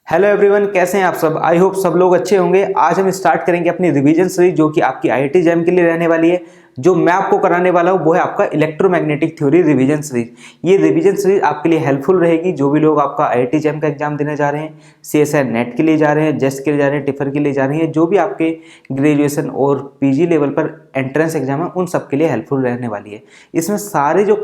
Hello everyone, कैसे हैं आप सब। आई होप सब लोग अच्छे होंगे। आज हम स्टार्ट करेंगे अपनी रिवीजन सीरीज जो कि आपकी आईआईटी जैम के लिए रहने वाली है। जो मैं आपको कराने वाला हूं वो है आपका इलेक्ट्रोमैग्नेटिक थ्योरी रिवीजन सीरीज। ये रिवीजन सीरीज आपके लिए हेल्पफुल रहेगी। जो भी लोग आपका आईआईटी जैम का एग्जाम देने जा रहे हैं, सीएसआई नेट के लिए जा रहे हैं, जेस्ट के लिए जा रहे हैं, टिफर के लिए जा रहे हैं, जो भी आपके ग्रेजुएशन और पीजी लेवल पर एंट्रेंस एग्जाम है, उन सब के लिए हेल्पफुल रहने वाली है। इसमें सारे जो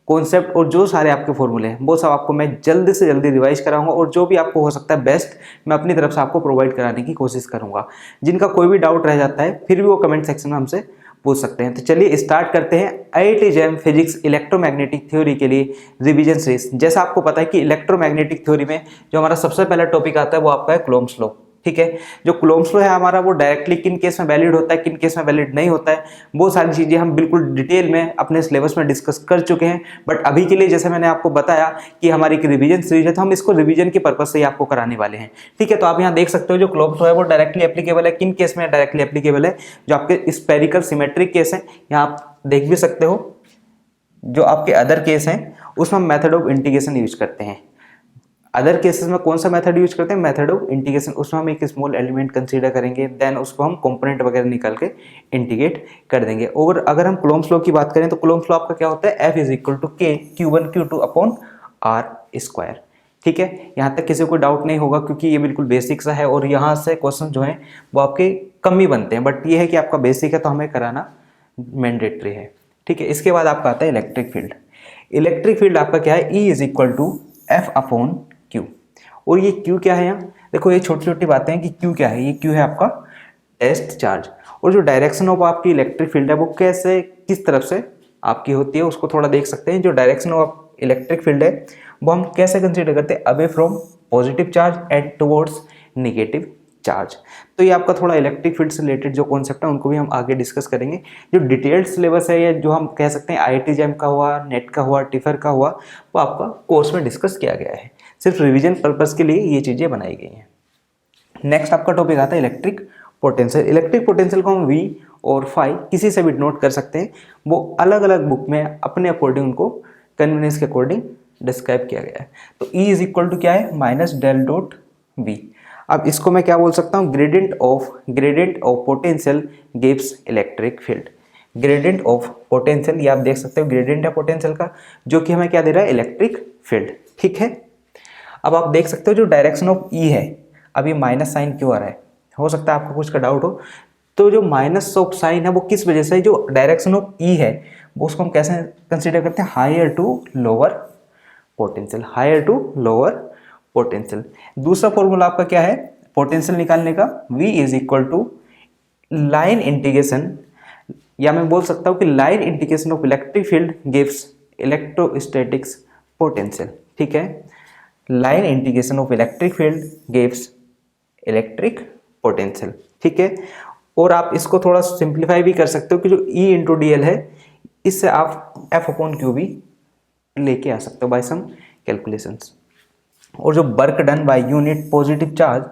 कॉन्सेप्ट और जो सारे आपके फॉर्मूले हैं वो सब आपको मैं जल्दी से जल्दी रिवाइज कराऊंगा, और जो भी आपको हो सकता है बेस्ट मैं अपनी तरफ से आपको प्रोवाइड कराने की कोशिश करूंगा। जिनका कोई भी डाउट रह जाता है फिर भी वो कमेंट सेक्शन में हमसे पूछ सकते हैं। तो चलिए स्टार्ट करते हैं IIT jam physics electromagnetic theory के लिए रिवीजन सीरीज। जैसा आपको पता है कि इलेक्ट्रोमैग्नेटिक थ्योरी में जो हमारा सबसे पहला टॉपिक आता है वो आपका है कूलम्ब्स लॉ। ठीक है, जो कूलम्ब्स लॉ है हमारा वो डायरेक्टली किन केस में वैलिड होता है, किन केस में वैलिड नहीं होता है, वो सारी चीजें हम बिल्कुल डिटेल में अपने सिलेबस में डिस्कस कर चुके हैं। बट अभी के लिए जैसे मैंने आपको बताया कि हमारी एक रिवीजन सीरीज है, तो हम इसको रिवीजन के पर्पज से ही आपको कराने वाले हैं। ठीक है, तो आप यहाँ देख सकते हो जो कूलम्ब्स लॉ है वो डायरेक्टली एप्लीकेबल है। किन केस में डायरेक्टली एप्लीकेबल है? जो आपके स्पेरिकल सिमेट्रिक केस है, यहाँ आप देख भी सकते हो। जो आपके अदर केस हैं उसमें हम मेथड ऑफ इंटीग्रेशन यूज करते हैं। अदर केसेस में कौन सा मेथड यूज करते हैं? Method of integration. उसमें हम एक स्मॉल एलिमेंट कंसीडर करेंगे, देन उसको हम कंपोनेंट वगैरह निकाल के इंटीग्रेट कर देंगे। और अगर हम कूलम्ब्स लॉ की बात करें तो कूलम्ब्स लॉ आपका क्या होता है? F इज इक्वल टू के Q1 Q2 upon R square. ठीक है, यहाँ तक किसी को डाउट नहीं होगा क्योंकि ये बिल्कुल बेसिक सा है और यहाँ से क्वेश्चन जो है वो आपके कम ही बनते हैं। बट ये है कि आपका बेसिक है तो हमें कराना मैंडेटरी है। ठीक है, इसके बाद आपका आता है इलेक्ट्रिक फील्ड। इलेक्ट्रिक फील्ड आपका क्या है? E is equal to F upon Q। और ये Q क्या है? यहाँ देखो, ये छोटी छोटी बातें हैं कि Q क्या है। ये Q है आपका टेस्ट चार्ज। और जो डायरेक्शन ऑफ आपकी इलेक्ट्रिक फील्ड है वो कैसे, किस तरफ से आपकी होती है उसको थोड़ा देख सकते हैं। जो डायरेक्शन ऑफ इलेक्ट्रिक फील्ड है वो हम कैसे कंसीडर करते हैं? Away from positive charge and towards negative charge. तो ये आपका थोड़ा इलेक्ट्रिक फील्ड से रिलेटेड जो कॉन्सेप्ट है उनको भी हम आगे डिस्कस करेंगे। जो डिटेल्ड सिलेबस है या जो हम कह सकते हैं आईआईटी जैम का हुआ, नेट का हुआ, टिफर का हुआ, वो आपका कोर्स में डिस्कस किया गया है। सिर्फ रिवीजन पर्पस के लिए ये चीज़ें बनाई गई हैं। नेक्स्ट आपका टॉपिक आता है इलेक्ट्रिक पोटेंशियल। इलेक्ट्रिक पोटेंशियल को हम V और फाई किसी से भी नोट कर सकते हैं। वो अलग अलग बुक में अपने अकॉर्डिंग उनको कन्वीनियंस के अकॉर्डिंग डिस्क्राइब किया गया है। तो E इज इक्वल टू क्या है? Minus del dot V। अब इसको मैं क्या बोल सकता हूँ? Gradient of potential gives electric field. Gradient of potential, ये आप देख सकते हो ग्रेडियंट है पोटेंशियल का, जो कि हमें क्या दे रहा है? Electric field. ठीक है, अब आप देख सकते हो जो डायरेक्शन ऑफ E है, अब ये माइनस साइन क्यों आ रहा है? हो सकता है आपको कुछ का डाउट हो। तो जो माइनस ऑफ साइन है वो किस वजह से? जो डायरेक्शन ऑफ E है वो उसको हम कैसे कंसीडर करते हैं? Higher to lower potential. Higher to lower potential. दूसरा फॉर्मूला आपका क्या है पोटेंशियल निकालने का? V is equal to line integration, या मैं बोल सकता हूँ कि line integration of electric field gives electrostatics potential. ठीक है, line integration of electric field gives electric potential. ठीक है, और आप इसको थोड़ा सिंप्लीफाई भी कर सकते हो कि जो E इंटू डी एल है इससे आप F अपॉन क्यू भी लेके आ सकते हो बाय सम कैलकुलेशंस। और जो work done by unit positive charge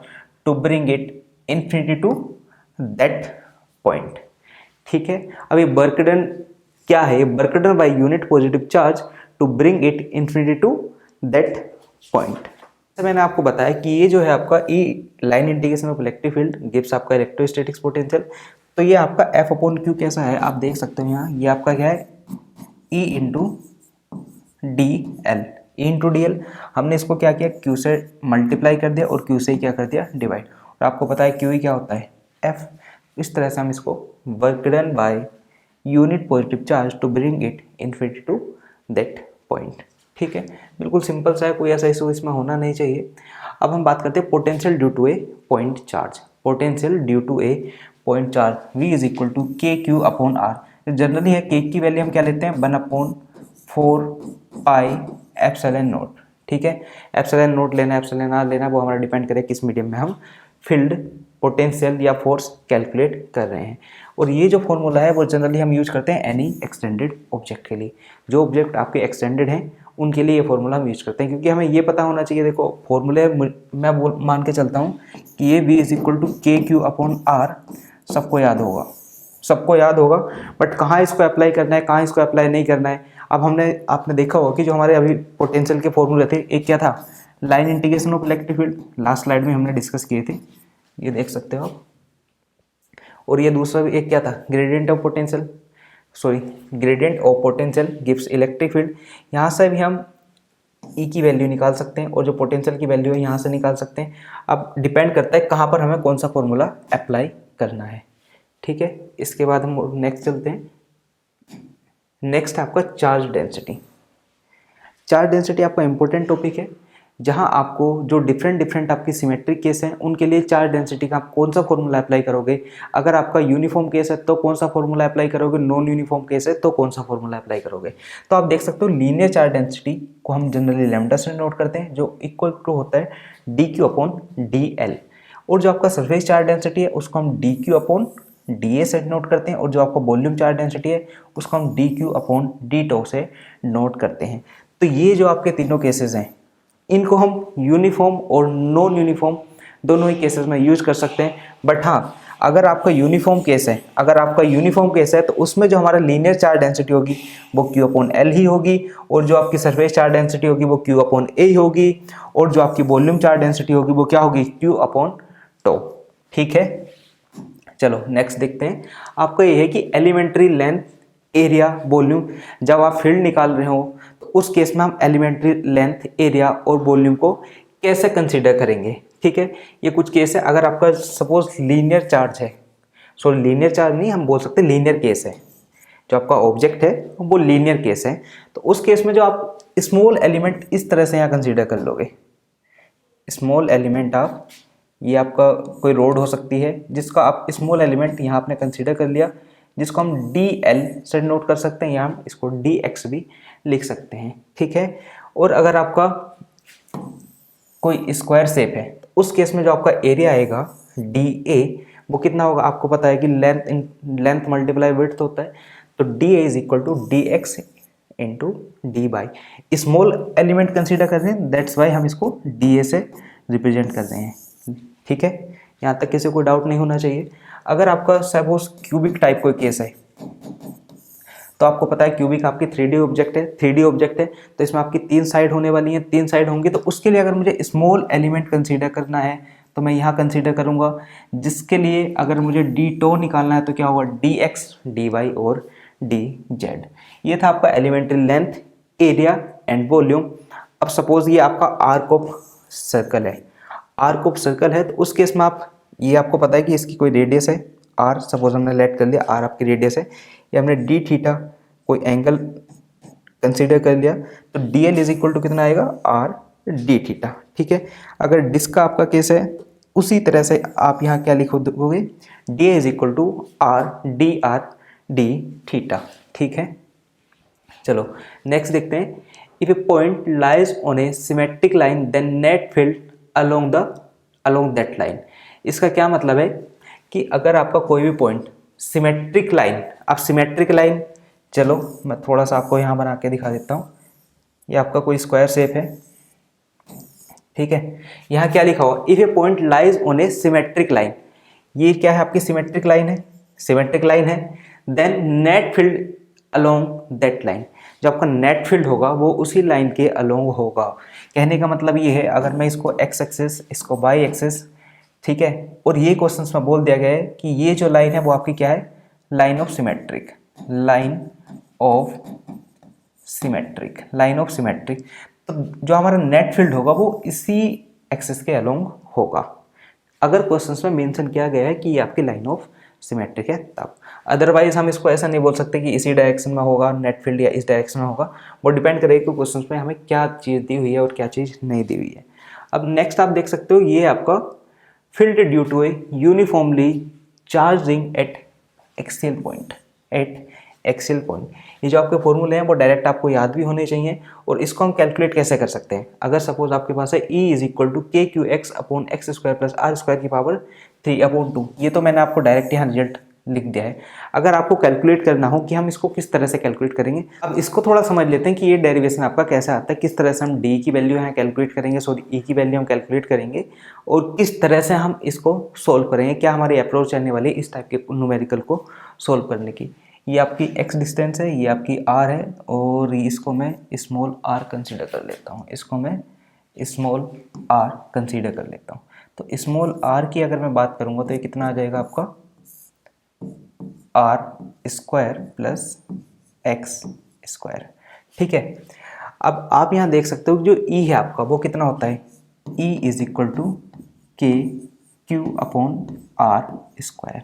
to bring it infinity to that point. ठीक है, अब ये वर्क डन क्या है? Work done by unit positive charge to bring it infinity to that point. तो मैंने आपको बताया कि ये जो है आपका E line integration of electric field gives आपका इलेक्ट्रोस्टैटिक्स पोटेंशियल। तो ये आपका F अपॉन क्यू कैसा है आप देख सकते हो यहाँ। ये आपका क्या है? E into D L. E into D L, हमने इसको क्या किया? Q से मल्टीप्लाई कर दिया और Q से क्या कर दिया? डिवाइड। और आपको पता है Q क्या होता है? F। इस तरह से हम इसको work done by unit positive charge to bring it infinity to that point. ठीक है, बिल्कुल सिंपल सा है, कोई ऐसा इशू इसमें होना नहीं चाहिए। अब हम बात करते हैं potential due to a point charge. Potential due to a point charge V is equal to k q upon r. Generally है के की वैल्यू हम क्या लेते हैं? 1/4 पाई एप्सिलॉन नॉट। ठीक है, एप्सिलॉन नॉट लेना है, एप्सिलॉन आर लेना है, वो हमारा डिपेंड करे किस मीडियम में हम फील्ड पोटेंशियल या फोर्स कैलकुलेट कर रहे हैं। और ये जो फॉर्मूला है वो जनरली हम यूज करते हैं एनी एक्सटेंडेड ऑब्जेक्ट के लिए। जो ऑब्जेक्ट आपके एक्सटेंडेड हैं उनके लिए ये फॉर्मूला हम यूज करते हैं, क्योंकि हमें ये पता होना चाहिए। देखो फॉर्मूले मैं मान के चलता हूँ कि ये V is equal to k q upon are सबको याद होगा, सबको याद होगा। बट कहाँ इसको अप्लाई करना है, कहाँ इसको अप्लाई नहीं करना है। अब आपने देखा होगा कि जो हमारे अभी पोटेंशियल के फॉर्मूले थे, एक क्या था? Line integration of electric field last slide में हमने डिस्कस किए थे, ये देख सकते हो आप। और ये दूसरा भी एक क्या था, gradient of potential, sorry gradient of potential gives electric field. यहाँ से भी हम ई की वैल्यू निकाल सकते हैं और जो पोटेंशियल की वैल्यू है यहाँ से निकाल सकते हैं। अब डिपेंड करता है कहाँ पर हमें कौन सा फॉर्मूला अप्लाई करना है, ठीक है। इसके बाद हम नेक्स्ट चलते हैं। नेक्स्ट आपका चार्ज डेंसिटी। चार्ज डेंसिटी आपका इंपॉर्टेंट टॉपिक है, जहां आपको जो डिफरेंट आपकी सिमेट्रिक केस हैं उनके लिए चार्ज डेंसिटी का आप कौन सा फॉर्मूला अप्लाई करोगे। अगर आपका यूनिफॉर्म केस है तो कौन सा फॉर्मूला अप्लाई करोगे, नॉन यूनिफॉर्म केस है तो कौन सा फॉर्मूला अप्लाई करोगे। तो आप देख सकते हो लीनियर चार्ज डेंसिटी को हम जनरली लैम्डा से नोट करते हैं, जो इक्वल टू होता है dq/dl। और जो आपका सरफेस चार्ज डेंसिटी है उसको हम dq/dA से नोट करते हैं, और जो आपका वॉल्यूम चार्ज डेंसिटी है उसको हम dq/dτ से नोट करते हैं। तो ये जो आपके तीनों केसेस हैं इनको हम यूनिफॉर्म और नॉन यूनिफॉर्म दोनों ही केसेस में यूज कर सकते हैं। बट हाँ, अगर आपका यूनिफॉर्म केस है तो उसमें जो हमारा लीनियर चार्ज डेंसिटी होगी वो Q/L ही होगी, और जो आपकी सरफेस चार्ज डेंसिटी होगी वो Q/A ही होगी, और जो आपकी वॉल्यूम चार्ज डेंसिटी होगी वो क्या होगी, Q/τ। ठीक है, चलो नेक्स्ट देखते हैं। आपका ये है कि एलिमेंट्री लेंथ, एरिया, वॉल्यूम, जब आप फील्ड निकाल रहे हो तो उस केस में हम एलिमेंट्री लेंथ, एरिया और वॉल्यूम को कैसे कंसीडर करेंगे। ठीक है, ये कुछ केस है। अगर आपका सपोज लीनियर चार्ज है, सॉरी लीनियर चार्ज नहीं, हम बोल सकते लीनियर केस है, जो आपका ऑब्जेक्ट है वो लीनियर केस है, तो उस केस में जो आप स्मॉल एलिमेंट इस तरह से यहाँ कंसीडर कर लोगे। स्मॉल एलिमेंट आप, ये आपका कोई रोड हो सकती है जिसका आप स्मॉल एलिमेंट यहाँ आपने कंसीडर कर लिया, जिसको हम DL से नोट कर सकते हैं, या हम इसको DX भी लिख सकते हैं। ठीक है, और अगर आपका कोई स्क्वायर शेप है तो उस केस में जो आपका एरिया आएगा DA वो कितना होगा, आपको पता है कि लेंथ मल्टीप्लाई विड्थ होता है, तो DA is equal to DX into D/। Small element consider कर रहे हैं, दैट्स वाई हम इसको DA से रिप्रेजेंट कर रहे हैं। ठीक है, यहाँ तक किसी को डाउट नहीं होना चाहिए। अगर आपका सपोज क्यूबिक टाइप कोई केस है, तो आपको पता है क्यूबिक आपकी 3D ऑब्जेक्ट है, तो इसमें आपकी 3 साइड होने वाली हैं, 3 साइड होंगी, तो उसके लिए अगर मुझे स्मॉल एलिमेंट कंसीडर करना है तो मैं यहाँ कंसीडर करूँगा, जिसके लिए अगर मुझे dτ निकालना है तो क्या होगा, dx, dy और dz। ये था आपका elementary length, area and volume. अब सपोज ये आपका आर्क ऑफ सर्कल है, तो उस केस में आप, ये आपको पता है कि इसकी कोई रेडियस है r, सपोज हमने लेट कर लिया r आपकी रेडियस है, या हमने d थीटा कोई एंगल कंसीडर कर लिया, तो dl इज इक्वल टू कितना आएगा, r d थीटा। ठीक है, अगर डिस्क का आपका केस है उसी तरह से आप यहाँ क्या लिखोगे, d is equal to r dr d थीटा। ठीक है, चलो नेक्स्ट देखते हैं। If a point lies on a symmetric line then net field along that line. इसका क्या मतलब है कि अगर आपका कोई भी पॉइंट सिमेट्रिक लाइन, आप सिमेट्रिक लाइन, चलो मैं थोड़ा सा आपको यहाँ बना के दिखा देता हूँ। ये आपका कोई स्क्वायर शेप है, ठीक है, यहाँ क्या लिखा हुआ, if a point lies on a symmetric line. ये क्या है, आपकी सिमेट्रिक लाइन है, then net field along that line. जो आपका नेट फील्ड होगा वो उसी लाइन के अलोंग होगा। कहने का मतलब ये है, अगर मैं इसको x एक्सिस, इसको y एक्सिस, ठीक है, और ये क्वेश्चन में बोल दिया गया है कि ये जो लाइन है वो आपकी क्या है, लाइन ऑफ सिमेट्रिक। तो जो हमारा नेट फील्ड होगा वो इसी एक्सिस के अलोंग होगा, अगर क्वेश्चन में मेंशन किया गया है कि ये आपकी लाइन ऑफ सिमेट्रिक है तब। अदरवाइज हम इसको ऐसा नहीं बोल सकते कि इसी डायरेक्शन में होगा नेट फील्ड या इस डायरेक्शन में होगा, वो डिपेंड करेगा कि क्वेश्चन में हमें क्या चीज़ दी हुई है और क्या चीज़ नहीं दी हुई है। अब नेक्स्ट आप देख सकते हो, ये आपका field due to a uniformly charge ring at axial point. ये जो आपके फॉर्मूले हैं वो डायरेक्ट आपको याद भी होने चाहिए, और इसको हम कैलकुलेट कैसे कर सकते हैं। अगर सपोज आपके पास है E is equal to KQX/x² plus r² की पावर 3/2, ये तो मैंने आपको डायरेक्ट यहाँ रिजल्ट लिख दिया है। अगर आपको कैलकुलेट करना हो कि हम इसको किस तरह से कैलकुलेट करेंगे, अब इसको थोड़ा समझ लेते हैं कि ये डेरिवेशन आपका कैसे आता है, किस तरह से हम D की वैल्यू यहाँ कैलकुलेट करेंगे, सॉरी E की वैल्यू हम कैलकुलेट करेंगे, और किस तरह से हम इसको सोल्व करेंगे, क्या हमारी अप्रोच रहने वाली है इस टाइप के न्यूमेरिकल को सोल्व करने की। ये आपकी x डिस्टेंस है, ये आपकी r है, और इसको मैं स्मॉल r कंसिडर कर लेता हूँ, इसको मैं स्मॉल आर कंसीडर कर लेता हूँ। तो स्मॉल आर की अगर मैं बात करूँगा तो ये कितना आ जाएगा आपका r square plus x square. ठीक है, अब आप यहाँ देख सकते हो जो ई है आपका वो कितना होता है, ई is equal to k q upon r square.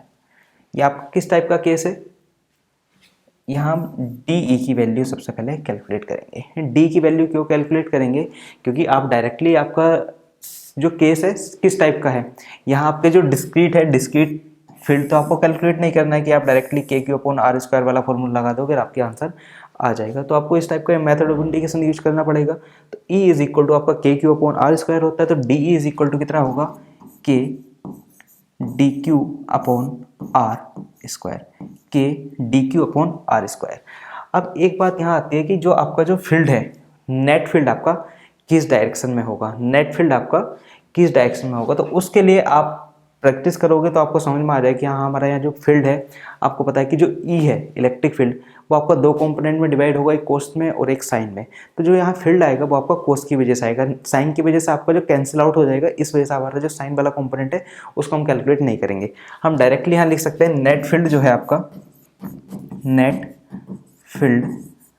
ये आपका किस टाइप का केस है, यहाँ हम डी ई की वैल्यू सबसे पहले कैलकुलेट करेंगे। डी की वैल्यू क्यों कैलकुलेट करेंगे, क्योंकि आप डायरेक्टली आपका जो केस है किस टाइप का है, यहाँ आपके जो डिस्क्रीट है, डिस्क्रीट फील्ड तो आपको कैलकुलेट नहीं करना है कि आप डायरेक्टली के क्यू अपॉन आर स्क्वायर वाला फॉर्मूला लगा दोगे और आपके आंसर आ जाएगा। तो आपको इस टाइप का मेथड ऑफ इंडिकेशन यूज करना पड़ेगा। तो ई इज इक्वल टू आपका के क्यू अपॉन आर स्क्वायर होता है, तो d E is equal to कितना होगा, k d q upon r square, k d q upon r square. अब एक बात यहाँ आती है कि जो आपका जो फील्ड है, नेट फील्ड आपका किस डायरेक्शन में होगा, नेट फील्ड आपका किस डायरेक्शन में होगा, तो उसके लिए आप प्रैक्टिस करोगे तो आपको समझ में आ जाएगा कि हाँ हमारा यहाँ जो फील्ड है, आपको पता है कि जो ई है इलेक्ट्रिक फील्ड वो आपका दो कंपोनेंट में डिवाइड होगा, एक कोस में और एक साइन में। तो जो यहाँ फील्ड आएगा वो आपका कोस की वजह से आएगा, साइन की वजह से आपका जो कैंसिल आउट हो जाएगा, इस वजह से हमारा जो साइन वाला कंपोनेंट है उसको हम कैलकुलेट नहीं करेंगे। हम डायरेक्टली यहाँ लिख सकते हैं नेट फील्ड जो है आपका, नेट फील्ड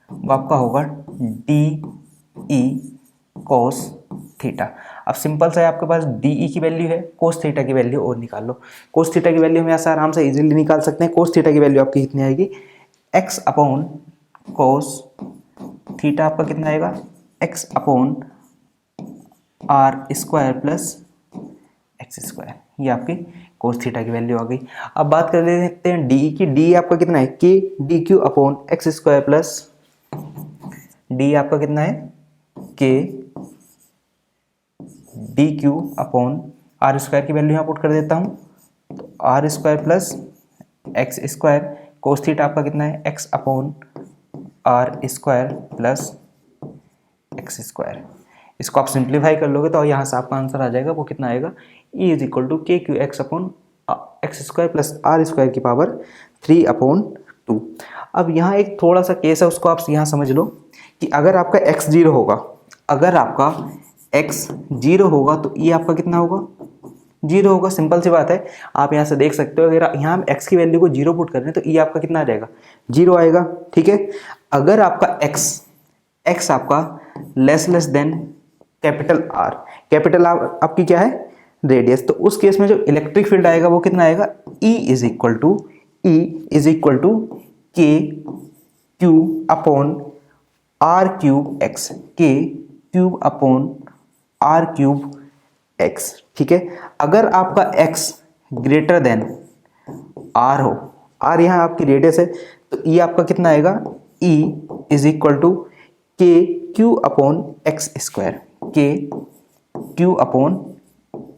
वो आपका होगा डी ई कॉस थीटा। अब सिंपल सा है, आपके पास डी ई की वैल्यू है, कोस थीटा की वैल्यू और निकाल लो। कोस थीटा की वैल्यू हम ऐसा आराम से इजीली निकाल सकते हैं। कोस थीटा की वैल्यू आपकी कितनी आएगी, एक्स अपॉन कोस थीटा आपका कितना आएगा, x upon r square plus x square. ये आपकी कोस थीटा की वैल्यू आ गई। अब बात कर लेते हैं डी की। डी आपका कितना है, k d q upon x square plus d आपका कितना है, k d q upon r square की वैल्यू यहाँ पुट कर देता हूँ, तो r square plus x square, cos theta आपका कितना है, x upon r square plus x square. इसको आप सिंप्लीफाई कर लोगे तो यहाँ से आपका आंसर आ जाएगा, वो कितना आएगा, E is equal to k q x upon x square plus r square की पावर 3/2। अब यहाँ एक थोड़ा सा केस है, उसको आप यहाँ समझ लो कि अगर आपका x 0 होगा, अगर आपका x 0 होगा तो ये आपका कितना होगा, 0 होगा। सिंपल सी बात है, आप यहाँ से देख सकते हो, अगर यहाँ हम x की वैल्यू को 0 पुट कर रहे हैं तो ये आपका कितना आ जाएगा, 0 आएगा। ठीक है, अगर आपका x आपका less than capital R, capital R आपकी क्या है, रेडियस, तो उस केस में जो इलेक्ट्रिक फील्ड आएगा वो कितना आएगा, E is equal to k q upon r cube x, k cube upon r cube x. ठीक है, अगर आपका x ग्रेटर देन r हो, r यहाँ आपकी रेडियस है, तो e आपका कितना आएगा, e is equal to k q upon x square, के क्यू अपॉन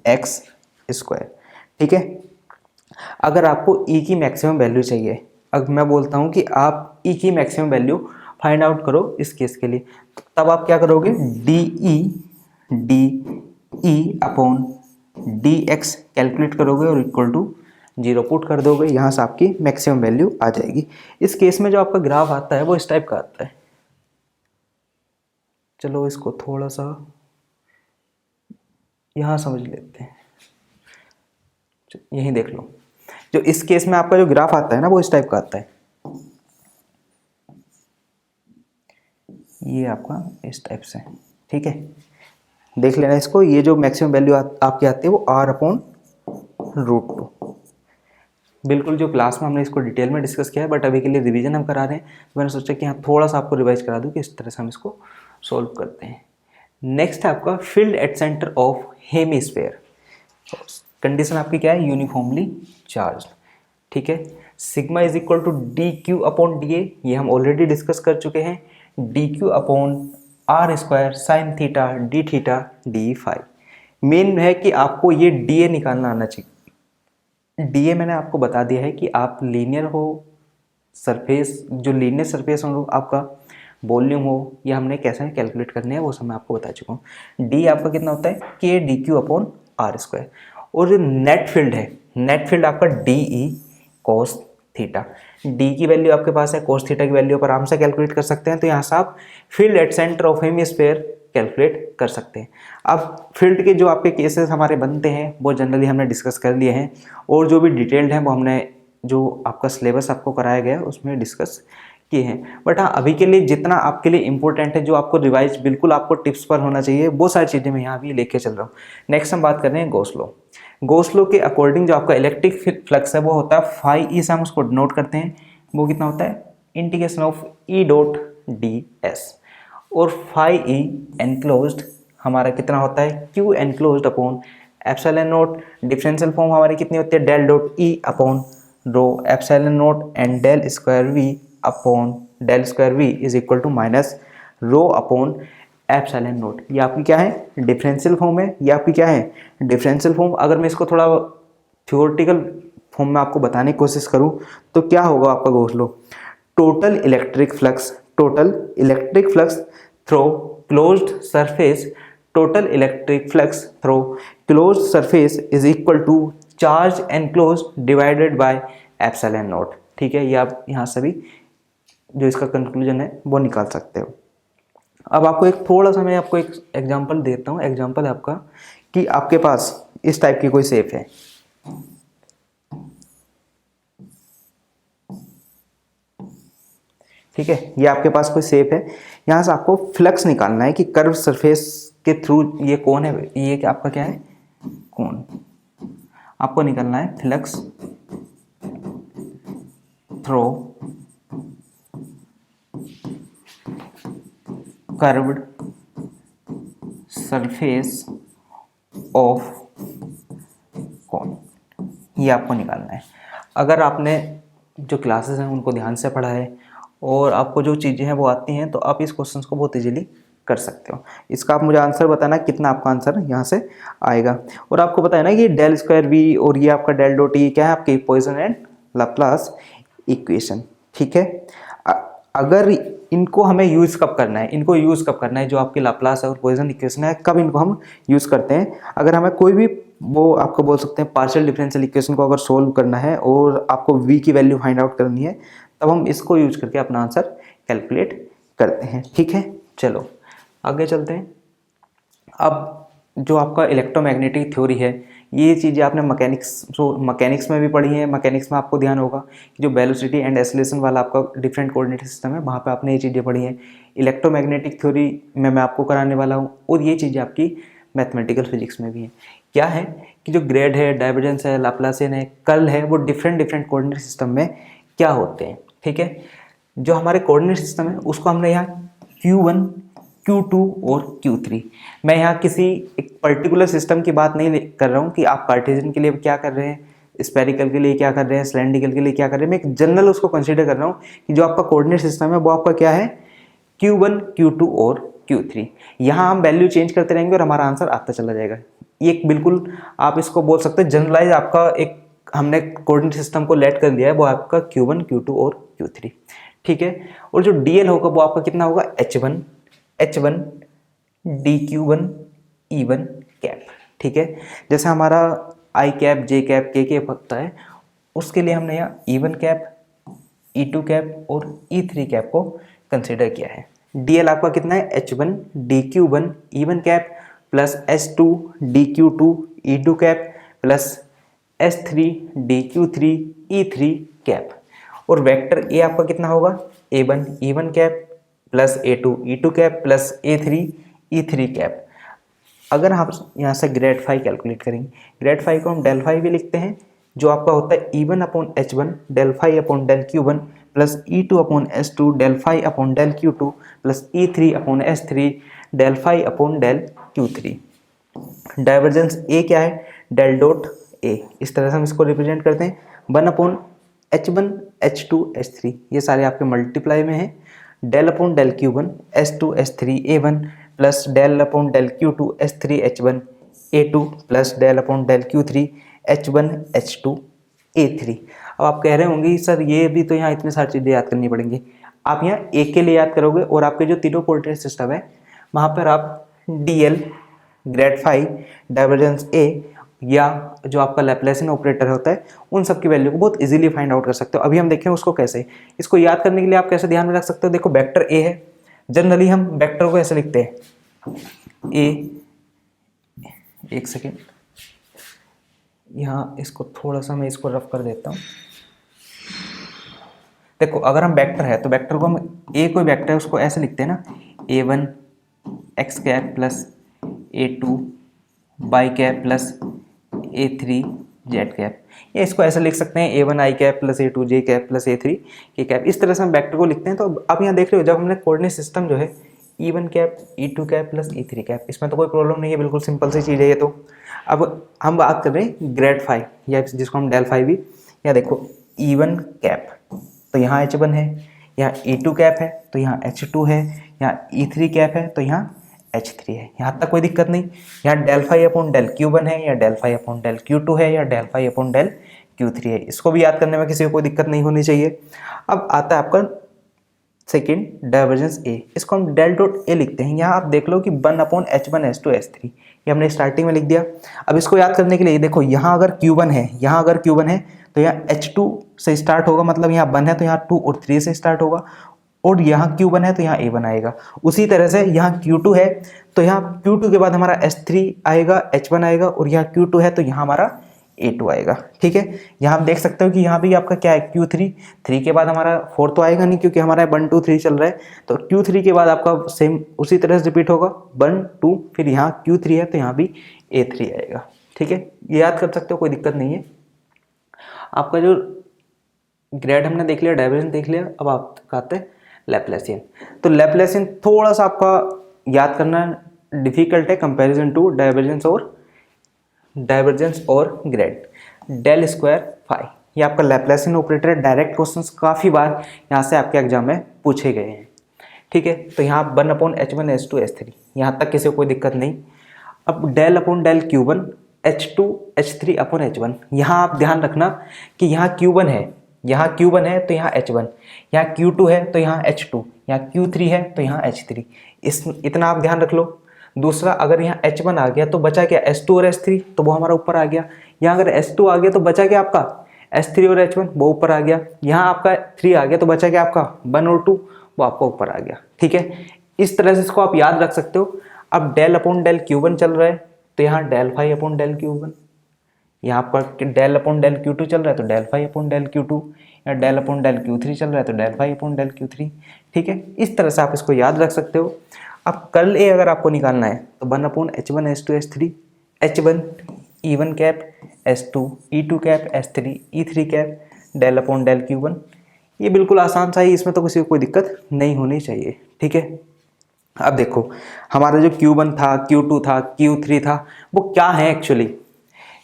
एक्स स्क्वायर। ठीक है, अगर आपको e की मैक्सिमम वैल्यू चाहिए, अब मैं बोलता हूँ कि आप e की मैक्सिमम वैल्यू फाइंड आउट करो इस केस के लिए, तब आप क्या करोगे, D E upon D x calculate करोगे और इक्वल टू 0 पुट कर दोगे, यहाँ से आपकी मैक्सिमम वैल्यू आ जाएगी। इस केस में जो आपका ग्राफ आता है वो इस टाइप का आता है। चलो इसको थोड़ा सा यहाँ समझ लेते हैं, यहीं देख लो। जो इस केस में आपका जो ग्राफ आता है ना वो इस टाइप का आता है, ये आपका इस टाइप से। ठीक है, देख लेना इसको। ये जो मैक्सिमम वैल्यू आपकी आती है वो r/√2। बिल्कुल जो क्लास में हमने इसको डिटेल में डिस्कस किया है, बट अभी के लिए रिवीजन हम करा रहे हैं, तो मैंने सोचा कि हाँ थोड़ा सा आपको रिवाइज करा दूँ कि इस तरह से हम इसको सॉल्व करते हैं। नेक्स्ट है आपका field at centre of hemisphere. Condition आपकी क्या है, यूनिफॉर्मली चार्ज। ठीक है, sigma is equal to d q upon d a, ये हम ऑलरेडी डिस्कस कर चुके हैं, d q upon r square sine theta d theta d phi. Main है कि आपको ये डी ए निकालना आना चाहिए। डी ए मैंने आपको बता दिया है कि आप लीनियर हो सरफेस, जो लीनियर सरफेस हो आपका वॉल्यूम हो, ये हमने कैसे कैलकुलेट करने हैं वो सब मैं आपको बता चुका हूँ। डी आपका कितना होता है, k d q upon r square. और जो नेट फील्ड है, नेट फील्ड आपका d e cos theta. D की वैल्यू आपके पास है, कोस थीटा की वैल्यू पर आराम से कैलकुलेट कर सकते हैं। तो यहाँ से आप field at centre of hemisphere calculate कर सकते हैं। अब फील्ड के जो आपके केसेस हमारे बनते हैं वो जनरली हमने डिस्कस कर लिए हैं, और जो भी डिटेल्ड हैं वो हमने जो आपका सिलेबस आपको कराया गया उसमें डिस्कस किए हैं। बट हाँ, अभी के लिए जितना आपके लिए इंपॉर्टेंट है, जो आपको रिवाइज बिल्कुल आपको टिप्स पर होना चाहिए, वो सारी चीज़ें मैं यहाँ भी लेके चल रहा हूँ। नेक्स्ट हम बात कर रहे हैं गॉस लॉ। गॉस लॉ के अकॉर्डिंग जो आपका इलेक्ट्रिक फ्लक्स है वो होता है फाई ई से हम उसको डिनोट करते हैं। वो कितना होता है, integration of e dot d s, और फाई ई एनक्लोज्ड हमारा कितना होता है, q enclosed upon epsilon naught. Differential form हमारी कितनी होती है, del dot e upon rho epsilon naught and del square v upon del square v is equal to minus rho upon epsilon naught. ये आपकी क्या है, डिफरेंशियल फॉर्म है। ये आपकी क्या है, डिफरेंशियल फॉर्म। अगर मैं इसको थोड़ा थ्योरेटिकल फॉर्म में आपको बताने की कोशिश करूं तो क्या होगा आपका Gauss law, total electric flux through closed surface, total electric flux through closed surface is equal to charge enclosed divided by epsilon naught. ठीक है, ये आप यहाँ से भी जो इसका कंक्लूजन है वो निकाल सकते हो। अब आपको एक थोड़ा सा मैं आपको एक एग्जांपल देता हूँ। एग्जांपल है आपका कि आपके पास इस टाइप की कोई शेप है, ठीक है, ये आपके पास कोई शेप है। यहाँ से आपको फ्लक्स निकालना है कि कर्व सरफेस के थ्रू, ये कौन है, ये आपका क्या है, कौन, आपको निकालना है flux through curved surface of कौन, ये आपको निकालना है। अगर आपने जो क्लासेस हैं उनको ध्यान से पढ़ा है और आपको जो चीज़ें हैं वो आती हैं, तो आप इस क्वेश्चन को बहुत इजीली कर सकते हो। इसका आप मुझे आंसर बताना कितना आपका आंसर यहाँ से आएगा। और आपको पता है ना कि डेल स्क्वायर वी और ये आपका डेल डॉट ई क्या है, आपकी पॉइसन एंड लाप्लास इक्वेशन। ठीक है, अगर इनको हमें यूज़ कब करना है, इनको यूज़ कब करना है, जो आपकी लाप्लास और पॉइसन इक्वेशन है, कब इनको हम यूज़ करते हैं, अगर हमें कोई भी वो आपको बोल सकते हैं पार्शियल डिफरेंशियल इक्वेशन को अगर सोल्व करना है और आपको v की वैल्यू फाइंड आउट करनी है, तब हम इसको यूज करके अपना आंसर कैलकुलेट करते हैं। ठीक है, चलो आगे चलते हैं। अब जो आपका इलेक्ट्रोमैग्नेटिक थ्योरी है, ये चीज़ें आपने मैकेनिक्स में भी पढ़ी है। मैकेनिक्स में आपको ध्यान होगा कि जो वेलोसिटी एंड एक्सेलरेशन वाला आपका डिफरेंट कोऑर्डिनेट सिस्टम है, वहाँ पे आपने ये चीज़ें पढ़ी हैं। इलेक्ट्रोमैग्नेटिक थ्योरी में मैं आपको कराने वाला हूँ, और ये चीज़ें आपकी मैथमेटिकल फिजिक्स में भी है। क्या है कि जो ग्रेड है, डाइवर्जेंस है, लाप्लासियन है, कर्ल है, वो डिफरेंट कोऑर्डिनेट सिस्टम में क्या होते हैं। ठीक है, जो हमारे कोऑर्डिनेट सिस्टम है उसको हमने यहाँ Q1, Q2 और Q3, मैं यहाँ किसी एक पर्टिकुलर सिस्टम की बात नहीं कर रहा हूँ कि आप कार्टेशियन के लिए क्या कर रहे हैं, स्फेरिकल के लिए क्या कर रहे हैं, सिलेंड्रिकल के लिए क्या कर रहे हैं। मैं एक जनरल उसको कंसीडर कर रहा हूँ कि जो आपका कोऑर्डिनेट सिस्टम है वो आपका क्या है, Q1, Q2 और Q3। यहाँ हम वैल्यू चेंज करते रहेंगे और हमारा आंसर आता चला जाएगा। ये एक बिल्कुल आप इसको बोल सकते हैं जनरलाइज आपका एक हमने कोऑर्डिनेट सिस्टम को लेट कर दिया है, वो आपका Q1, Q2 और Q3। ठीक है, और जो DL होगा वो आपका कितना होगा, H1 DQ1 E1 कैप। ठीक है, जैसे हमारा I cap, J cap, K cap होता है, उसके लिए हमने यहाँ E1 कैप, E2 कैप और E3 कैप को कंसिडर किया है। DL आपका कितना है, H1 DQ1 E1 cap plus S2 DQ2 E2 cap plus S3 DQ3 E3 cap, और वेक्टर A आपका कितना होगा, A1 E1 cap plus A2 E2 cap plus A3 E3 cap. अगर हम यहाँ से ग्रेड फाई कैलकुलेट करेंगे, ग्रेड फाई को हम डेल फाई भी लिखते हैं, जो आपका होता है E1 upon H1 del phi upon del Q1 plus E2 upon S2 del phi upon del Q2 plus E3 upon S3 del phi upon del Q3। Divergence A क्या है, डेल डॉट A, इस तरह से हम इसको represent करते हैं। 1 upon H1 H2 H3, ये सारे आपके मल्टीप्लाई में हैं। Del upon del Q1 S2 S3 A1 plus del upon del Q2 S3 H1 A2 plus del upon del Q3 H1 H2 A3। अब आप कह रहे होंगे सर ये भी तो यहाँ इतनी सारी चीज़ें याद करनी पड़ेंगी। आप यहाँ एक के लिए याद करोगे और आपके जो तीनों कोऑर्डिनेट सिस्टम है वहाँ पर आप DL, grade phi, divergence A या जो आपका लैप्लासियन ऑपरेटर होता है उन सब की वैल्यू को बहुत इजीली फाइंड आउट कर सकते हो। अभी हम देखें उसको कैसे, इसको याद करने के लिए आप कैसे ध्यान में रख सकते हो। देखो वेक्टर A है, जनरली हम वेक्टर को ऐसे लिखते हैं, ए, एक सेकेंड, यहाँ इसको थोड़ा सा मैं इसको रफ कर देता हूँ। देखो अगर हम वेक्टर है तो वेक्टर को हम ए कोई वेक्टर है उसको ऐसे लिखते हैं ना, a1 x cap plus a2 y cap plus a3 z cap, या इसको ऐसे लिख सकते हैं a1 i cap plus a2 j cap plus a3 k cap. इस तरह से हम वेक्टर को लिखते हैं। तो आप यहाँ देख रहे हो जब हमने कोऑर्डिनेट सिस्टम जो है e1 cap e2 cap plus e3 cap, इसमें तो कोई प्रॉब्लम नहीं है, बिल्कुल सिंपल सी चीज़ है ये। तो अब हम बात कर रहे हैं ग्रेड फाई या जिसको हम डेल फाई भी, या देखो e1 कैप तो यहाँ h1 है, यहाँ e2 कैप है तो यहाँ h2 है, यहाँ e3 कैप है तो यहाँ h3 है। यहाँ तक कोई दिक्कत नहीं। यहाँ del phi upon del q1 है, या del phi upon del q2 है, या del phi upon del q3 है। इसको भी याद करने में किसी को कोई दिक्कत नहीं होनी चाहिए। अब आता है आपका सेकेंड डाइवर्जेंस ए, इसको हम डेल डॉट ए लिखते हैं। यहाँ आप देख लो कि 1 अपॉन h1 h2 h3, ये हमने स्टार्टिंग में लिख दिया। अब इसको याद करने के लिए देखो यहाँ अगर q1 है, यहाँ अगर q1 है तो यहाँ h2 से स्टार्ट होगा, मतलब यहाँ 1 है तो यहाँ 2 और 3 से स्टार्ट होगा, और यहाँ q1 है तो यहाँ a1 आएगा। उसी तरह से यहाँ q2 है तो यहाँ q2 के बाद हमारा h3 आएगा, h1 आएगा, और यहाँ q2 है तो यहाँ हमारा a2 आएगा। ठीक है, यहाँ आप देख सकते हो कि यहाँ भी आपका क्या है q3, 3 के बाद हमारा 4 तो आएगा नहीं क्योंकि हमारा 1 2 3 चल रहा है, तो q3 के बाद आपका सेम उसी तरह से रिपीट होगा 1 2, फिर यहाँ q3 है तो यहाँ भी a3 आएगा। ठीक है, ये याद कर सकते हो, कोई दिक्कत नहीं है। आपका जो ग्रेड हमने देख लिया, डाइवर्जेंस देख लिया, अब आप आते हैं लैप्लासियन। तो लैप्लासियन थोड़ा सा आपका याद करना डिफिकल्ट है कंपैरिजन टू डाइवर्जेंस और ग्रेड। डेल स्क्वायर फाई, ये आपका लैप्लासियन ऑपरेटर है। डायरेक्ट क्वेश्चंस काफ़ी बार यहाँ से आपके एग्जाम में पूछे गए हैं। ठीक है, तो यहाँ 1 अपॉन h1 h2 h3, यहाँ तक किसी को कोई दिक्कत नहीं। अब del upon del q1 h2 h3 upon h1, यहाँ आप ध्यान रखना कि यहाँ q1 है, यहाँ q1 है तो यहाँ h1, यहाँ q2 है तो यहाँ h2, यहाँ q3 है तो यहाँ h3, इतना आप ध्यान रख लो। दूसरा, अगर यहाँ h1 आ गया तो बचा क्या s2 और s3, तो वो हमारा ऊपर आ गया। यहाँ अगर s2 आ गया तो बचा क्या आपका s3 और h1, वो ऊपर आ गया। यहाँ आपका 3 आ गया तो बचा क्या आपका 1 और 2, वो आपका ऊपर आ गया। ठीक है, इस तरह से इसको आप याद रख सकते हो। अब डेल अपॉन डेल q1 चल रहा है तो यहाँ del phi upon del q1, यहाँ पर डेल अपॉन डेल q2 चल रहा है तो del phi upon del q2, या डेल अपॉन डेल q3 चल रहा है तो del phi upon del q3। ठीक है, इस तरह से आप इसको याद रख सकते हो। अब कर्ल ए अगर आपको निकालना है तो 1 upon h1 h2 h3, h1 e1 cap, s2 e2 cap, s3 e3 cap, del upon del q1। ये बिल्कुल आसान सा ही, इसमें तो किसी को कोई दिक्कत नहीं होनी चाहिए। ठीक है, अब देखो हमारा जो q1 था, q2 था, q3 था, वो क्या है एक्चुअली,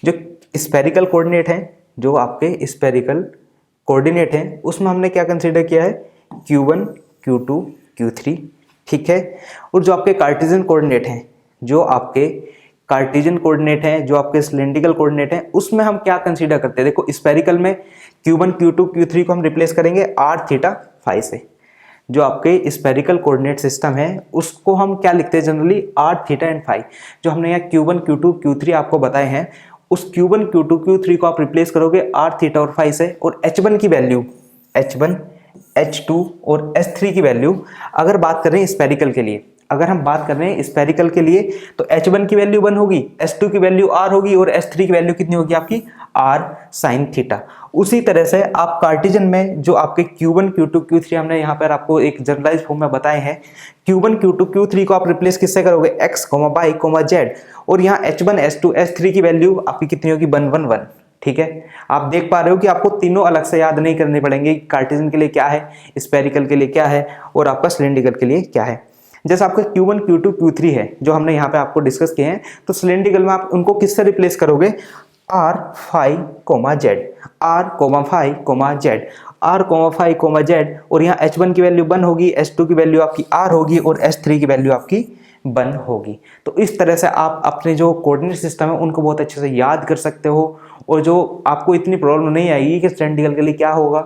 जो स्पेरिकल कोऑर्डिनेट है, जो आपके स्पेरिकल कोऑर्डिनेट हैं, उसमें हमने क्या कंसीडर किया है q1 q2 q3। ठीक है, और जो आपके कार्टेशियन कोऑर्डिनेट हैं, जो आपके कार्टेशियन कोऑर्डिनेट हैं, जो आपके सिलेंड्रिकल कोऑर्डिनेट हैं, उसमें हम क्या कंसीडर करते हैं। देखो स्पेरिकल में q1 q2 q3 को हम रिप्लेस करेंगे r थीटा फाई से। जो आपके स्पेरिकल कोऑर्डिनेट सिस्टम है उसको हम क्या लिखते हैं generally, r theta and phi. जो हमने यहाँ q1 q2 q3 आपको बताए हैं, उस q1 q2 q3 को आप रिप्लेस करोगे r थीटा और फाई से, और h1 की वैल्यू h1 h2 और h3 की वैल्यू अगर बात कर रहे हैं स्पेरिकल के लिए, अगर हम बात कर रहे हैं स्पेरिकल के लिए, तो h1 की वैल्यू 1 होगी, h2 की वैल्यू r होगी, और h3 की वैल्यू कितनी होगी आपकी r साइन थीटा। उसी तरह से आप कार्टेशियन में जो आपके q1 q2 q3 हमने यहाँ पर आपको एक जनरलाइज फॉर्म में बताए हैं, q1 q2 q3 को आप रिप्लेस किससे करोगे x, y, z, और यहाँ h1 h2 h3 की वैल्यू आपकी कितनी होगी 1 1 1। ठीक है, आप देख पा रहे हो कि आपको तीनों अलग से याद नहीं करने पड़ेंगे, कार्टेशियन के लिए क्या है, स्पेरिकल के लिए क्या है, और आपका सिलेंड्रिकल के लिए क्या है। जैसे आपका q1 q2 q3 है जो हमने यहाँ पे आपको डिस्कस किए हैं, तो सिलेंड्रिकल में आप उनको किससे रिप्लेस करोगे, r phi z, r phi z, r phi z, और यहाँ h1 की वैल्यू 1 होगी, h2 की वैल्यू आपकी r होगी, और h3 की वैल्यू आपकी 1 होगी। तो इस तरह से आप अपने जो कोऑर्डिनेट सिस्टम है उनको बहुत अच्छे से याद कर सकते हो, और जो आपको इतनी प्रॉब्लम नहीं आएगी कि सिलेंड्रिकल के लिए क्या होगा,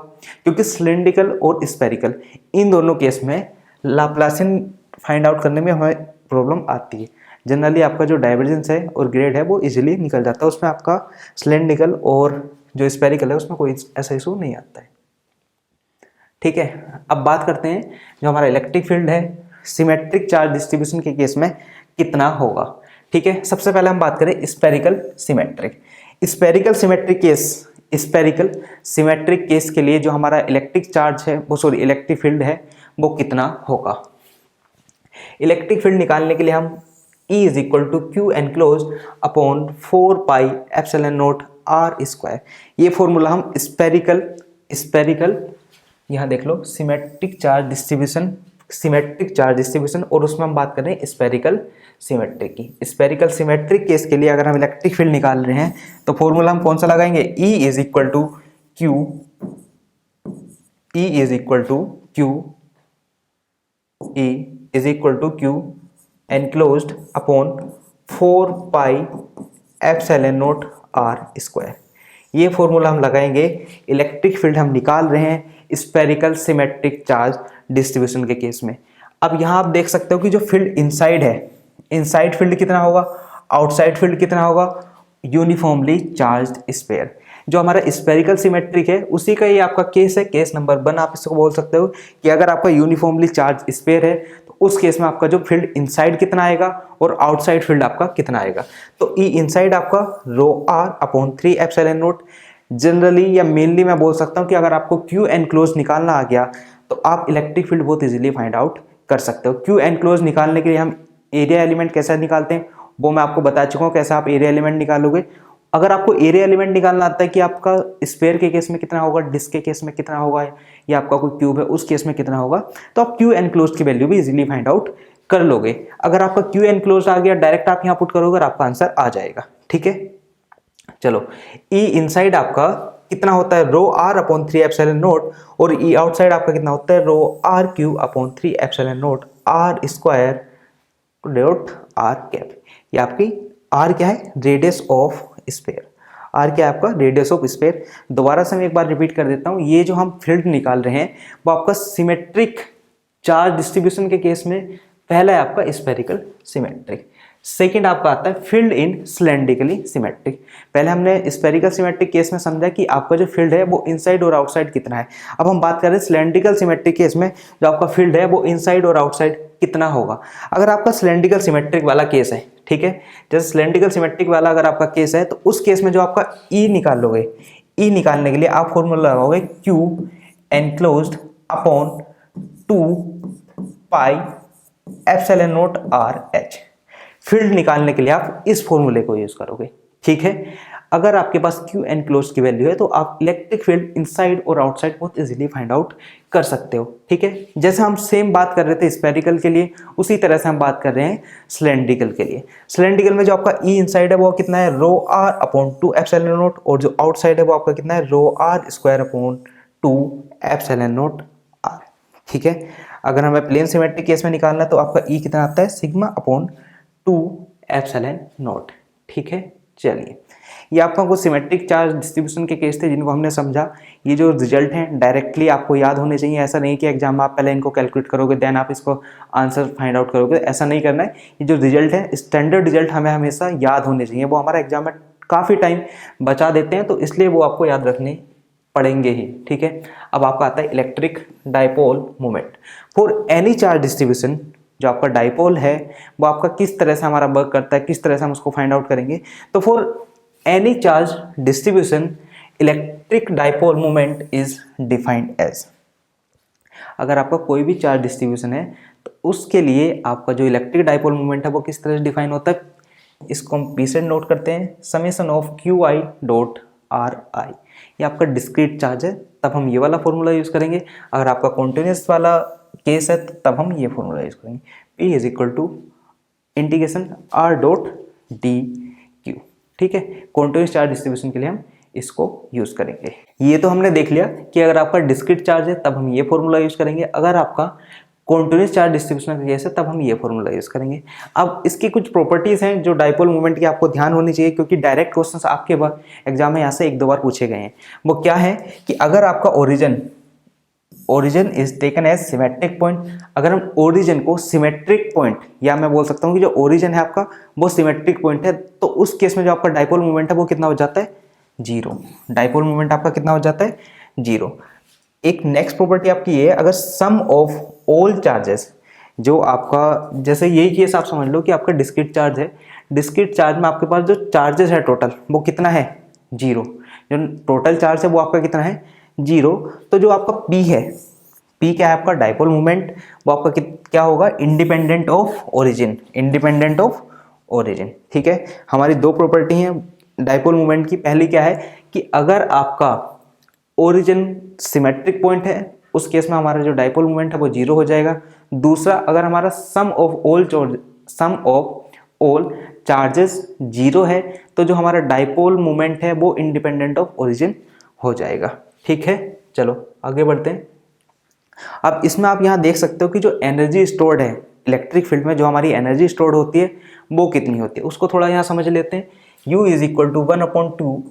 क्योंकि सिलेंड्रिकल और स्पेरिकल इन दोनों केस में लाप्लासियन फाइंड आउट करने में हमें प्रॉब्लम आती है। जनरली आपका जो डाइवर्जेंस है और ग्रेड है वो इजीली निकल जाता है, उसमें आपका सिलेंड्रिकल और जो स्पेरिकल है उसमें कोई ऐसा इशू नहीं आता है। ठीक है, अब बात करते हैं जो हमारा इलेक्ट्रिक फील्ड है, सिमेट्रिक चार्ज डिस्ट्रीब्यूशन के केस में कितना होगा। ठीक है, सबसे पहले हम बात करें spherical symmetric. Spherical symmetric case, spherical symmetric case के लिए जो हमारा इलेक्ट्रिक चार्ज है वो सॉरी इलेक्ट्रिक फील्ड है वो कितना होगा। इलेक्ट्रिक फील्ड निकालने के लिए हम E is equal to q enclose upon 4 pi epsilon naught r square. ये फॉर्मूला हम स्पेरिकल यहाँ देख लो सिमेट्रिक चार्ज डिस्ट्रीब्यूशन और उसमें हम बात कर रहे हैं स्पेरिकल सिमेट्रिक की। स्पेरिकल सिमेट्रिक केस के लिए अगर हम इलेक्ट्रिक फील्ड निकाल रहे हैं तो फॉर्मूला हम कौन सा लगाएंगे, E is equal to q enclosed upon 4 pi epsilon naught r square. ये फॉर्मूला हम लगाएंगे, इलेक्ट्रिक फील्ड हम निकाल रहे हैं स्पेरिकल सिमेट्रिक चार्ज डिस्ट्रीब्यूशन के केस में। अब यहाँ आप देख सकते हो कि जो फील्ड इनसाइड है, इनसाइड फील्ड कितना होगा, आउटसाइड फील्ड कितना होगा, यूनिफॉर्मली चार्ज्ड स्फीयर। जो हमारा स्पेरिकल सिमेट्रिक है उसी का ये आपका केस है, केस नंबर 1 आप इसको बोल सकते हो कि अगर आपका यूनिफॉर्मली चार्ज स्फीयर है तो उस केस में आपका जो फील्ड इनसाइड कितना आएगा और आउटसाइड फील्ड आपका कितना आएगा। तो ई इनसाइड आपका rho r upon 3 epsilon naught. Generally या मेनली मैं बोल सकता हूँ कि अगर आपको क्यू एनक्लोज निकालना आ गया तो आप इलेक्ट्रिक फील्ड बहुत इजीली फाइंड आउट कर सकते हो। क्यू एनक्लोज निकालने के लिए हम एरिया एलिमेंट कैसा निकालते हैं वो मैं आपको बता चुका हूँ, कैसा आप एरिया एलिमेंट निकालोगे। अगर आपको एरिया एलिमेंट निकालना आता है कि आपका स्फीयर के केस में कितना होगा, डिस्क के केस में कितना होगा, या आपका कोई क्यूब है उस केस में कितना होगा, तो आप क्यू एनक्लोज की वैल्यू भी इजीली फाइंड आउट कर लोगे। अगर आपका क्यू एनक्लोज आ गया डायरेक्ट आप यहाँ पुट करोगे और आपका आंसर आ जाएगा। ठीक है, चलो ई इनसाइड आपका कितना होता है, rho r upon 3 epsilon naught, और ई आउटसाइड आपका कितना होता है, rho r q upon 3 epsilon naught r square dot r cap. ये आपकी आर क्या है, रेडियस ऑफ स्फीयर। आर क्या है आपका, रेडियस ऑफ स्फीयर। दोबारा से मैं एक बार रिपीट कर देता हूँ, ये जो हम फील्ड निकाल रहे हैं वो आपका सिमेट्रिक चार्ज डिस्ट्रीब्यूशन के केस में पहला है आपका स्पेरिकल सिमेट्रिक। सेकंड आपका आता है फील्ड इन सिलेंड्रिकली सिमेट्रिक। पहले हमने स्पेरिकल सिमेट्रिक केस में समझा कि आपका जो फील्ड है वो इनसाइड और आउटसाइड कितना है। अब हम बात कर रहे हैं सिलेंड्रिकल सिमेट्रिक केस में जो आपका फील्ड है वो इनसाइड और आउटसाइड कितना होगा। अगर आपका सिलेंड्रिकल सिमेट्रिक वाला केस है, ठीक है, जैसे सिलेंड्रिकल सिमेट्रिक वाला अगर आपका केस है तो उस केस में जो आपका ई निकाल लोगे, ई निकालने के लिए आप फॉर्मूला लगाओगे क्यू एनक्लोज्ड अपॉन 2 पाई epsilon naught R H. Field निकालने के लिए आप इस फॉर्मूले को यूज करोगे। ठीक है, अगर आपके पास क्यू एनक्लोज्ड की वैल्यू है तो आप इलेक्ट्रिक फील्ड इनसाइड और आउटसाइड बहुत इजीली फाइंड आउट कर सकते हो। ठीक है, जैसे हम सेम बात कर रहे थे स्पेरिकल के लिए उसी तरह से हम बात कर रहे हैं सिलेंड्रिकल के लिए। सिलेंड्रिकल में जो आपका ई इनसाइड है वो कितना है, rho r upon 2 epsilon naught, और जो आउटसाइड है वो आपका कितना है, rho r square upon 2 epsilon naught r. ठीक है, अगर हमें प्लेन सिमेट्रिक केस में निकालना है तो आपका ई कितना आता है, सिग्मा अपॉन 2 एप्सिलॉन नॉट। ठीक है, चलिए ये आपका कुछ सिमेट्रिक चार्ज डिस्ट्रीब्यूशन के केस थे जिनको हमने समझा। ये जो रिजल्ट हैं डायरेक्टली आपको याद होने चाहिए। ऐसा नहीं कि एग्जाम में आप पहले इनको कैलकुलेट करोगे देन आप इसको आंसर फाइंड आउट करोगे, ऐसा नहीं करना है। ये जो रिजल्ट है स्टैंडर्ड रिजल्ट हमें हमेशा याद होने चाहिए, वो हमारा एग्जाम में काफ़ी टाइम बचा देते हैं तो इसलिए वो आपको याद रखने पड़ेंगे ही। ठीक है, अब आपका आता है electric dipole moment for any charge distribution. जो आपका डाइपोल है वो आपका किस तरह से हमारा वर्क करता है, किस तरह से हम उसको फाइंड आउट करेंगे। तो for any charge distribution electric dipole moment is defined as. अगर आपका कोई भी चार्ज डिस्ट्रीब्यूशन है तो उसके लिए आपका जो इलेक्ट्रिक डाइपोल मोमेंट है वो किस तरह से डिफाइन होता है, इसको हम पी से नोट करते हैं, summation of Q I dot are आई। ये आपका डिस्क्रीट चार्ज है तब हम ये वाला फॉर्मूला यूज करेंगे। अगर आपका कॉन्टिन्यूस वाला केस है तब हम ये फॉर्मूला यूज करेंगे, P is equal to integration R dot d q. ठीक है, कॉन्टिन्यूस चार्ज डिस्ट्रीब्यूशन के लिए हम इसको यूज करेंगे। ये तो हमने देख लिया कि अगर आपका डिस्क्रीट चार्ज है तब हम ये फॉर्मूला यूज करेंगे, अगर आपका कॉन्टिन्यूस चार्ज डिस्ट्रीब्यूशन का केस है तब हम ये फॉर्मूला यूज करेंगे। अब इसकी कुछ प्रॉपर्टीज हैं जो डाइपोल मोमेंट की आपको ध्यान होनी चाहिए क्योंकि डायरेक्ट क्वेश्चंस आपके एग्जाम में यहाँ से 1-2 बार पूछे गए हैं। वो क्या है कि अगर आपका origin is taken as symmetric point, अगर हम ओरिजिन को सिमेट्रिक पॉइंट, या मैं बोल सकता हूँ कि जो ओरिजिन है आपका वो सिमेट्रिक पॉइंट है, तो उस केस में जो आपका डाइपोल मोमेंट है वो कितना हो जाता है, 0। डाइपोल मोमेंट आपका कितना हो जाता है, 0। एक नेक्स्ट प्रॉपर्टी आपकी ये है, अगर सम ऑफ ऑल चार्जेस, जो आपका, जैसे यही केस आप समझ लो कि आपका डिस्क्रीट चार्ज है, डिस्क्रीट चार्ज में आपके पास जो चार्जेस है टोटल वो कितना है, 0। जो टोटल चार्ज है वो आपका कितना है, 0। तो जो आपका P है, P क्या है आपका, डाइपोल मोमेंट, वो आपका क्या होगा, independent of origin, independent of origin. ठीक है, हमारी दो प्रॉपर्टी हैं डाइपोल मोमेंट की। पहली क्या है कि अगर आपका ओरिजिन सिमेट्रिक पॉइंट है उस केस में हमारा जो डाइपोल मोमेंट है वो 0 हो जाएगा। दूसरा, अगर हमारा सम ऑफ ऑल चार्जेस 0 है तो जो हमारा डाइपोल मोमेंट है वो इंडिपेंडेंट ऑफ ओरिजिन हो जाएगा। ठीक है, चलो आगे बढ़ते हैं। अब इसमें आप यहाँ देख सकते हो कि जो एनर्जी स्टोर्ड है इलेक्ट्रिक फील्ड में, जो हमारी एनर्जी स्टोर्ड होती है वो कितनी होती है, उसको थोड़ा यहाँ समझ लेते हैं। U is equal to 1/2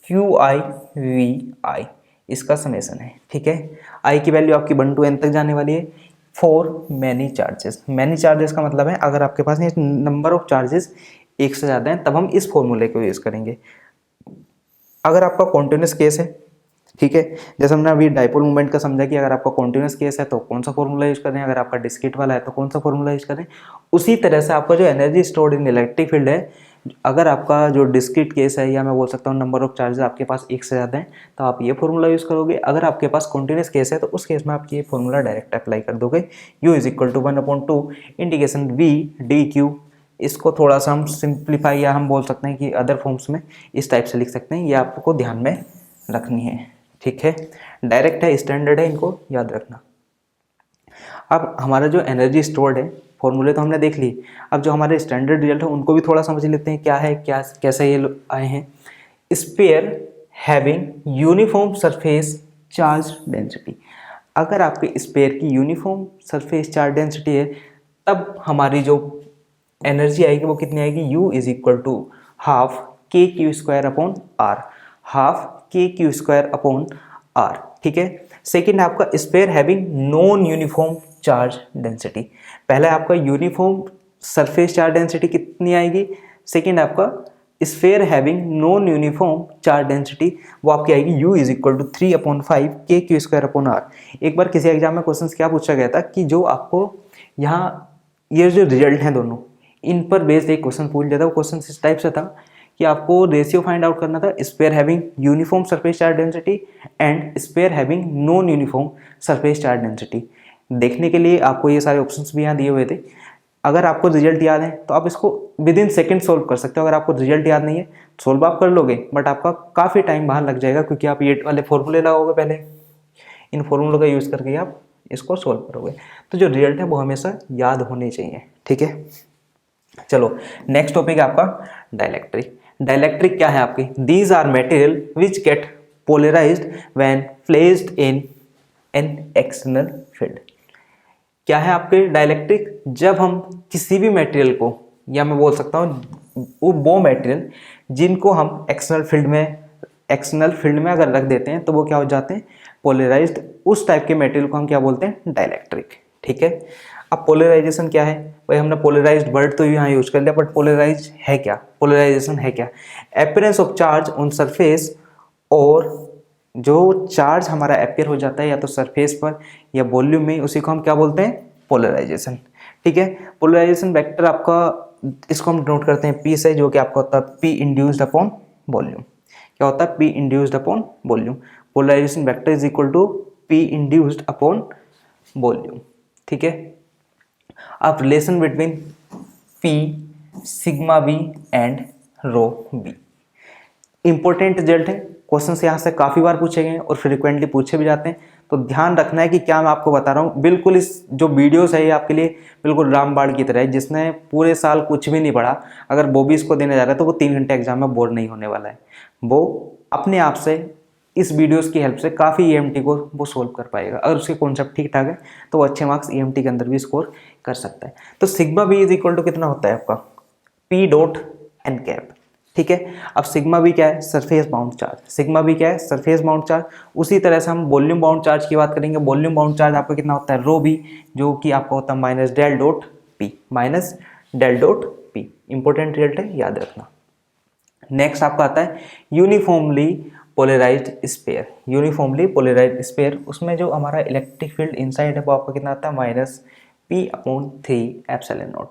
QI/VI, इसका समेसन है। ठीक है, I की वैल्यू आपकी 1 to n तक जाने वाली है for many charges. Many charges का मतलब है अगर आपके पास नंबर ऑफ चार्जेस एक से ज़्यादा हैं तब हम इस फॉर्मूले को यूज़ करेंगे। अगर आपका कॉन्टिन्यूस केस है, ठीक है, जैसे हमने अभी डाइपोल मूवमेंट का समझा कि अगर आपका कॉन्टिन्यूस केस है तो कौन सा फॉर्मूला यूज करें, अगर आपका डिस्क्रीट वाला है तो कौन सा फॉर्मूला यूज करें। उसी तरह से आपका जो energy stored in electric field है, अगर आपका जो डिस्क्रीट केस है या मैं बोल सकता हूँ नंबर ऑफ चार्जेस आपके पास एक से ज़्यादा हैं तो आप ये फॉर्मूला यूज़ करोगे। अगर आपके पास कॉन्टिन्यूस केस है तो उस केस में आप ये फॉर्मूला डायरेक्ट अप्लाई कर दोगे, U is equal to 1/2 integration V dq। इसको थोड़ा सा हम सिंप्लीफाई या हम बोल सकते हैं कि अदर फॉर्म्स में इस टाइप से लिख सकते हैं, ये आपको ध्यान में रखनी है। ठीक है, डायरेक्ट है, स्टैंडर्ड है, इनको याद रखना। अब हमारा जो एनर्जी स्टोर्ड है फॉर्मूले तो हमने देख ली, अब जो हमारे स्टैंडर्ड रिजल्ट है उनको भी थोड़ा समझ लेते हैं क्या है, क्या कैसे ये आए हैं। Sphere having uniform surface charge density, अगर आपके स्फीयर की यूनिफॉर्म सरफेस चार्ज डेंसिटी है तब हमारी जो एनर्जी आएगी वो कितनी आएगी, U is equal to half KQ² R, half KQ² R। ठीक है, सेकेंड आपका sphere having non uniform charge density, पहला आपका यूनिफॉर्म सरफेस चार्ज डेंसिटी कितनी आएगी, सेकेंड आपका sphere having non uniform charge density वो आपकी आएगी U is equal to 3/5 KQ² R। एक बार किसी एग्जाम में क्वेश्चन क्या पूछा गया था कि जो आपको यहाँ ये जो रिजल्ट हैं दोनों इन पर बेस्ड एक क्वेश्चन पूछ लिया था। वो क्वेश्चन इस टाइप से था कि आपको रेशियो फाइंड आउट करना था sphere having uniform surface charge density and sphere having non uniform surface charge density. देखने के लिए आपको ये सारे ऑप्शंस भी यहाँ दिए हुए थे। अगर आपको रिजल्ट याद है तो आप इसको विद इन सेकेंड सोल्व कर सकते हो। अगर आपको रिजल्ट याद नहीं है सोल्व आप कर लोगे बट आपका काफ़ी टाइम बाहर लग जाएगा क्योंकि आप ये वाले फॉर्मूले लगाओगे, पहले इन फॉर्मूलों का यूज़ करके आप इसको सोल्व करोगे। तो जो रिजल्ट है वो हमेशा याद होने चाहिए। ठीक है, चलो नेक्स्ट टॉपिक है आपका डाइलेक्ट्रिक। डाइलेक्ट्रिक क्या है आपकी, these are material which get polarised when placed in an external field. क्या है आपके डाइलेक्ट्रिक, जब हम किसी भी मटेरियल को, या मैं बोल सकता हूँ वो मटेरियल जिनको हम एक्सटर्नल फील्ड में अगर रख देते हैं तो वो क्या हो जाते हैं, पोलराइज्ड। उस टाइप के मटेरियल को हम क्या बोलते हैं, डाइलेक्ट्रिक। ठीक है, अब पोलराइजेशन क्या है भाई, हमने पोलराइज्ड वर्ड तो यहाँ यूज कर लिया बट पोलराइज है क्या, पोलराइजेशन है क्या, appearance of charge on surface, और जो चार्ज हमारा अपीयर हो जाता है या तो सरफेस पर या वॉल्यूम में, उसी को हम क्या बोलते हैं, पोलराइजेशन। ठीक है, पोलराइजेशन वेक्टर आपका, इसको हम नोट करते हैं P से, जो कि आपका होता है P इंड्यूस्ड अपॉन वॉल्यूम। क्या होता है, P induced upon volume. Polarisation vector is equal to P induced upon volume. ठीक है, अब relation between P sigma V and rho V, important result है। क्वेश्चन यहाँ से काफ़ी बार पूछे गए और फ्रिक्वेंटली पूछे भी जाते हैं, तो ध्यान रखना है कि क्या मैं आपको बता रहा हूँ बिल्कुल इस जो वीडियोस है ये आपके लिए बिल्कुल रामबाण की तरह है। जिसने पूरे साल कुछ भी नहीं पढ़ा अगर वो भी इसको देने जा रहा है तो वो 3 घंटे एग्जाम में बोर नहीं होने वाला है। वो अपने आप से इस वीडियोस की हेल्प से काफ़ी EMT को वो सोल्व कर पाएगा। अगर उसके कॉन्सेप्ट ठीक ठाक है तो वो अच्छे मार्क्स EMT के अंदर भी स्कोर कर सकता है। तो sigma V is equal to कितना होता है आपका, P डॉट एन कैप। ठीक है, अब सिग्मा V क्या है, surface bound charge. Sigma V क्या है, सरफेस बाउंड चार्ज। उसी तरह से हम वॉल्यूम बाउंड चार्ज की बात करेंगे। वॉल्यूम बाउंड चार्ज आपका कितना होता है, रो V, जो कि आपका होता है minus del dot P, minus del dot P। Important result है, याद रखना। नेक्स्ट आपका आता है uniformly polarised sphere. Uniformly polarised sphere, उसमें जो हमारा इलेक्ट्रिक फील्ड इनसाइड है वो आपका कितना आता है, minus P/3 ε0।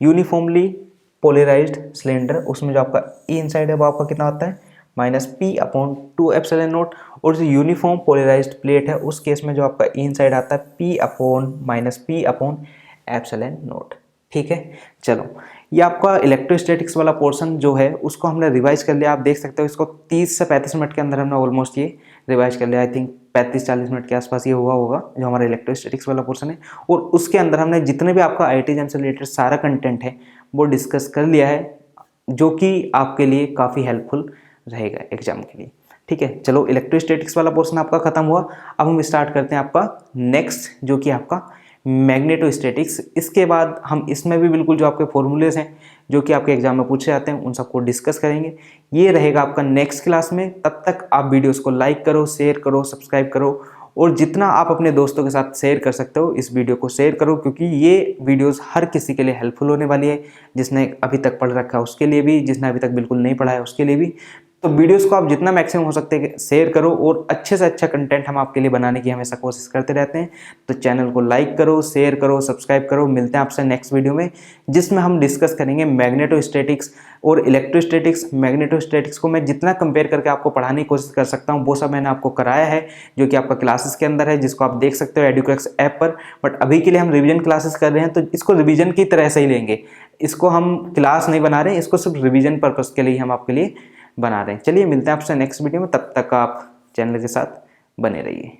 Uniformly polarised cylinder, उसमें जो आपका E इनसाइड है वो आपका कितना होता है -P/2 ε0। और जो यूनिफॉर्म पोलराइज्ड प्लेट है उस केस में जो आपका E इनसाइड आता है P/−P/ε0। ठीक है, चलो ये आपका इलेक्ट्रोस्टैटिक्स वाला पोर्शन जो है उसको हमने रिवाइज कर लिया। आप देख सकते हो इसको 30 से 35 मिनट के अंदर हमने ऑलमोस्ट ये रिवाइज कर लिया। आई थिंक 35-40 मिनट के आसपास ये हुआ होगा जो हमारा इलेक्ट्रोस्टैटिक्स वाला पोर्शन है। और उसके अंदर हमने जितने भी आपका IIT JAM से रिलेटेड सारा कंटेंट है वो डिस्कस कर लिया है, जो कि आपके लिए काफ़ी हेल्पफुल रहेगा एग्जाम के लिए। ठीक है, चलो इलेक्ट्रोस्टैटिक्स वाला पोर्शन आपका खत्म हुआ। अब हम स्टार्ट करते हैं आपका नेक्स्ट, जो कि आपका मैग्नेटोस्टैटिक्स। इसके बाद हम इसमें भी बिल्कुल जो आपके फॉर्मूलेज हैं जो कि आपके एग्जाम में पूछे जाते हैं उन सबको डिस्कस करेंगे। ये रहेगा आपका नेक्स्ट क्लास में। तब तक आप वीडियोस को लाइक करो, शेयर करो, सब्सक्राइब करो, और जितना आप अपने दोस्तों के साथ शेयर कर सकते हो इस वीडियो को शेयर करो, क्योंकि ये वीडियोस हर किसी के लिए हेल्पफुल होने वाली है। जिसने अभी तक पढ़ रखा है उसके लिए भी, जिसने अभी तक बिल्कुल नहीं पढ़ा है उसके लिए भी। तो वीडियोस को आप जितना मैक्सिमम हो सकते हैं शेयर करो, और अच्छे से अच्छा कंटेंट हम आपके लिए बनाने की हमेशा कोशिश करते रहते हैं। तो चैनल को लाइक करो, शेयर करो, सब्सक्राइब करो। मिलते हैं आपसे नेक्स्ट वीडियो में, जिसमें हम डिस्कस करेंगे मैग्नेटोस्टैटिक्स और इलेक्ट्रोस्टैटिक्स। मैग्नेटोस्टैटिक्स को मैं जितना कंपेयर करके आपको पढ़ाने की कोशिश कर सकता हूँ वो सब मैंने आपको कराया है, जो कि आपका क्लासेस के अंदर है, जिसको आप देख सकते हो एडुक्रैक्स ऐप पर। बट अभी के लिए हम रिवीजन क्लासेस कर रहे हैं, तो इसको रिवीजन की तरह से ही लेंगे। इसको हम क्लास नहीं बना रहे हैं, इसको सिर्फ रिवीजन पर्पस के लिए हम आपके लिए बना रहे हैं। चलिए मिलते हैं आपसे नेक्स्ट वीडियो में, तब तक आप चैनल के साथ बने रहिए।